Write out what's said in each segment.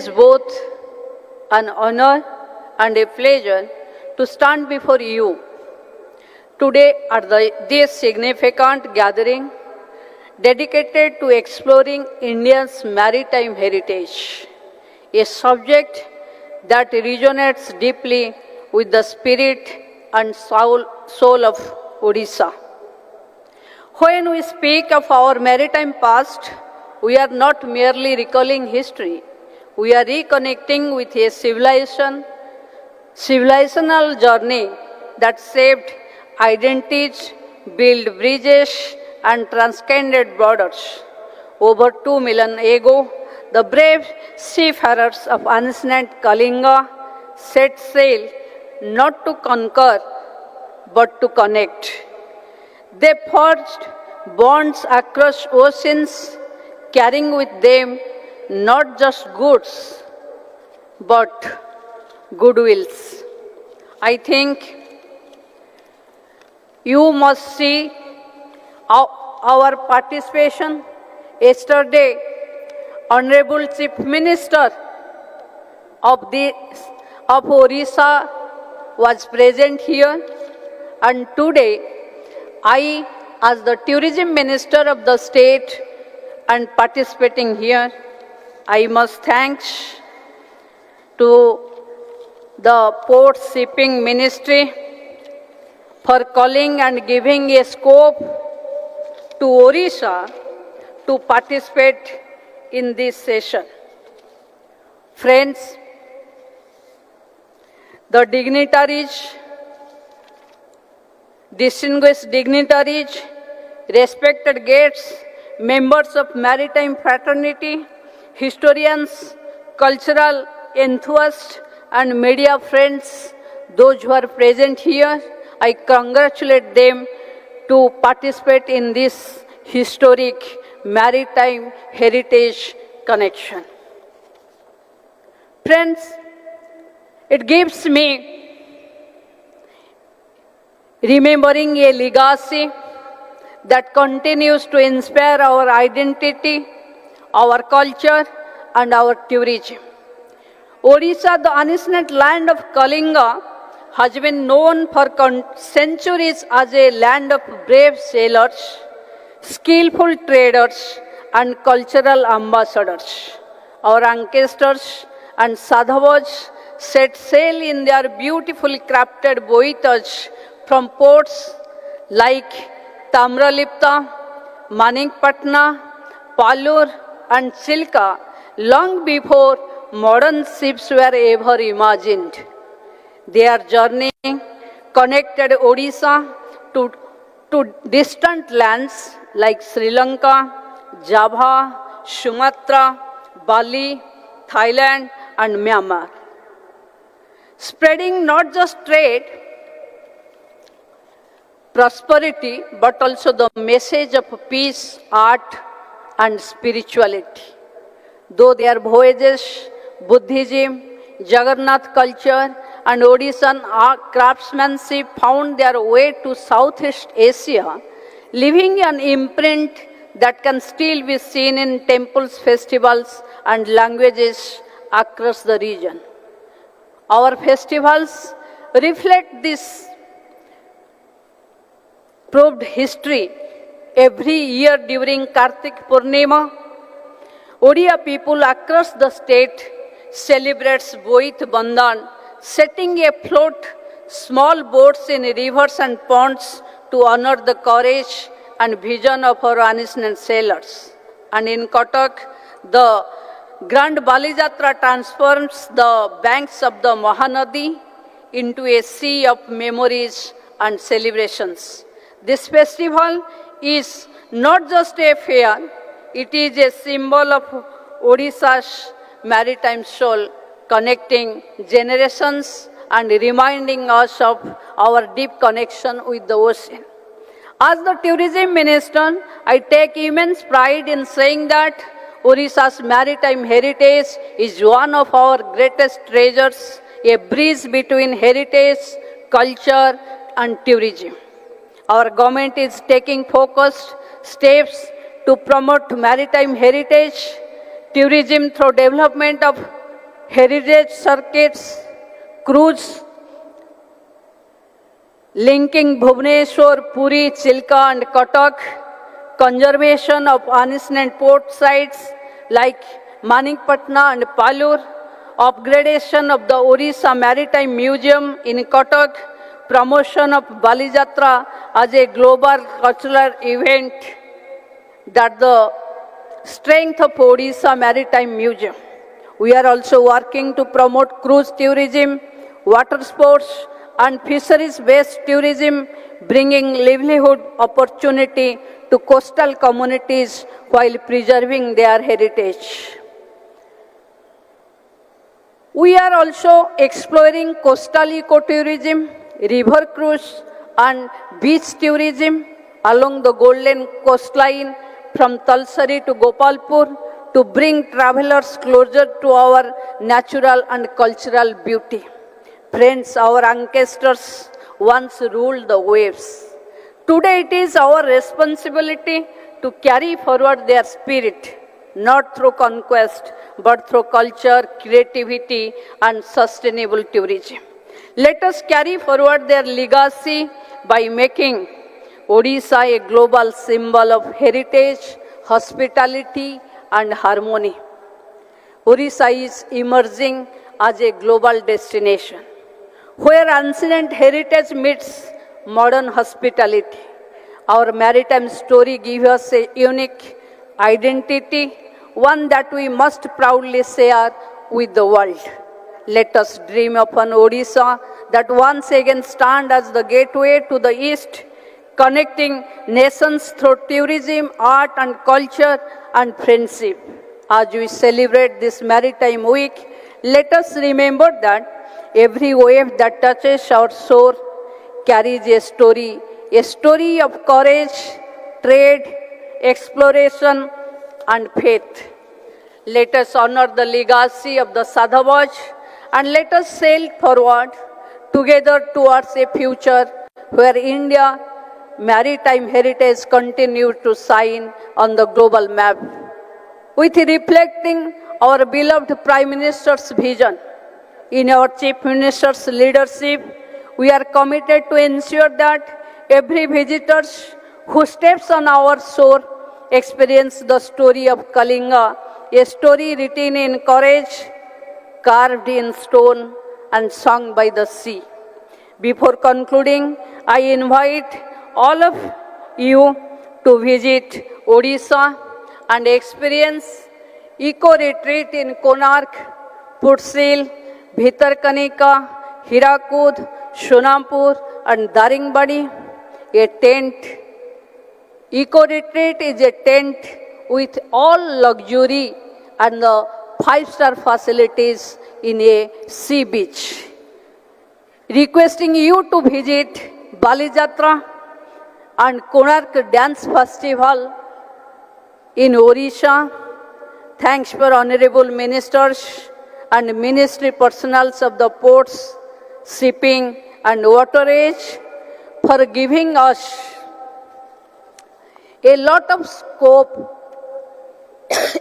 It is both an honor and a pleasure to stand before you today at this significant gathering dedicated to exploring India's maritime heritage, a subject that resonates deeply with the spirit and soul of Odisha. When we speak of our maritime past, we are not merely recalling history, we are reconnecting with a civilizational journey that shaped identities, built bridges, and transcended borders. Over 2 million ago, the brave seafarers of ancient Kalinga set sail not to conquer but to connect. They forged bonds across oceans, carrying with them not just goods but goodwills. I think you must see our participation. Yesterday, Honorable Chief Minister of Orissa was present here, and today I, as the Tourism Minister of the state and participating here, I must thank to the Port Shipping Ministry for calling and giving a scope to Orissa to participate in this session. Friends, the dignitaries, distinguished dignitaries, respected guests, members of maritime fraternity, historians, cultural enthusiasts, and media friends, those who are present here, I congratulate them to participate in this historic maritime heritage connection. Friends, it gives me remembering a legacy that continues to inspire our identity, our culture, and our tourism. Odisha, the ancient land of Kalinga, has been known for centuries as a land of brave sailors, skillful traders, and cultural ambassadors. Our ancestors and Sadhavas set sail in their beautifully crafted voyages from ports like Tamralipta, Manikpatna, Palur, and Chilka long before modern ships were ever imagined. Their journey connected Odisha to distant lands like Sri Lanka, Java, Sumatra, Bali, Thailand, and Myanmar, spreading not just trade, prosperity, but also the message of peace, art, and spirituality. Though their voyages, Buddhism, Jagannath culture, and Odishan craftsmanship found their way to Southeast Asia, leaving an imprint that can still be seen in temples, festivals, and languages across the region. Our festivals reflect this proved history. Every year during Kartik Purnima, Odia people across the state celebrates Boit Bandhan, setting afloat small boats in rivers and ponds to honor the courage and vision of our ancient sailors. And in Kotak, the Grand Balijatra transforms the banks of the Mahanadi into a sea of memories and celebrations. This festival is not just a fair, it is a symbol of Odisha's maritime soul, connecting generations and reminding us of our deep connection with the ocean. As the tourism minister, I take immense pride in saying that Odisha's maritime heritage is one of our greatest treasures, a bridge between heritage, culture, and tourism. Our government is taking focused steps to promote maritime heritage, tourism through development of heritage circuits, cruise linking Bhubaneswar, Puri, Chilka and Cuttack, conservation of ancient port sites like Manikpatna and Palur, upgradation of the Orissa Maritime Museum in Cuttack, promotion of Balijatra as a global cultural event, that the strength of Odisha Maritime Museum. We are also working to promote cruise tourism, water sports and fisheries-based tourism, bringing livelihood opportunity to coastal communities while preserving their heritage. We are also exploring coastal ecotourism, river cruise and beach tourism along the Golden Coastline from Talsari to Gopalpur to bring travelers closer to our natural and cultural beauty. Friends, our ancestors once ruled the waves. Today it is our responsibility to carry forward their spirit, not through conquest, but through culture, creativity and sustainable tourism. Let us carry forward their legacy by making Odisha a global symbol of heritage, hospitality and harmony. Odisha is emerging as a global destination where ancient heritage meets modern hospitality. Our maritime story gives us a unique identity, one that we must proudly share with the world. Let us dream of an Odisha that once again stands as the gateway to the East, connecting nations through tourism, art and culture and friendship. As we celebrate this Maritime Week, let us remember that every wave that touches our shore carries a story of courage, trade, exploration and faith. Let us honor the legacy of the Sadhavaj and let us sail forward together towards a future where India maritime heritage continues to shine on the global map. With reflecting our beloved Prime Minister's vision, in our Chief Minister's leadership, we are committed to ensure that every visitor who steps on our shore experiences the story of Kalinga, a story written in courage, carved in stone and sung by the sea. Before concluding, I invite all of you to visit Odisha and experience eco-retreat in Konark, Putsil, Bhitarkanika, Hirakud, Shonampur and Daringbadi. A tent. Eco-retreat is a tent with all luxury and the 5-star facilities in a sea beach. Requesting you to visit Balijatra and Konark Dance Festival in Odisha. Thanks for honorable ministers and ministry personnel of the ports, shipping and waterage for giving us a lot of scope,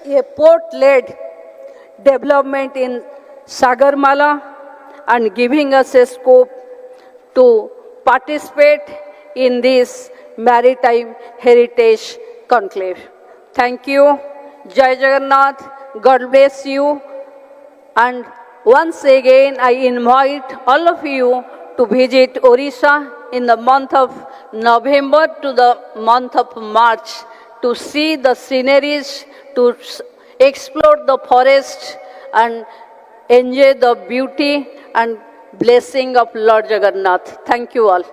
a port-led development in Sagarmala and giving us a scope to participate in this maritime heritage conclave. Thank you. Jai Jagannath. God bless you. And once again, I invite all of you to visit Odisha in the month of November to the month of March to see the sceneries, to explore the forest and enjoy the beauty and blessing of Lord Jagannath. Thank you all.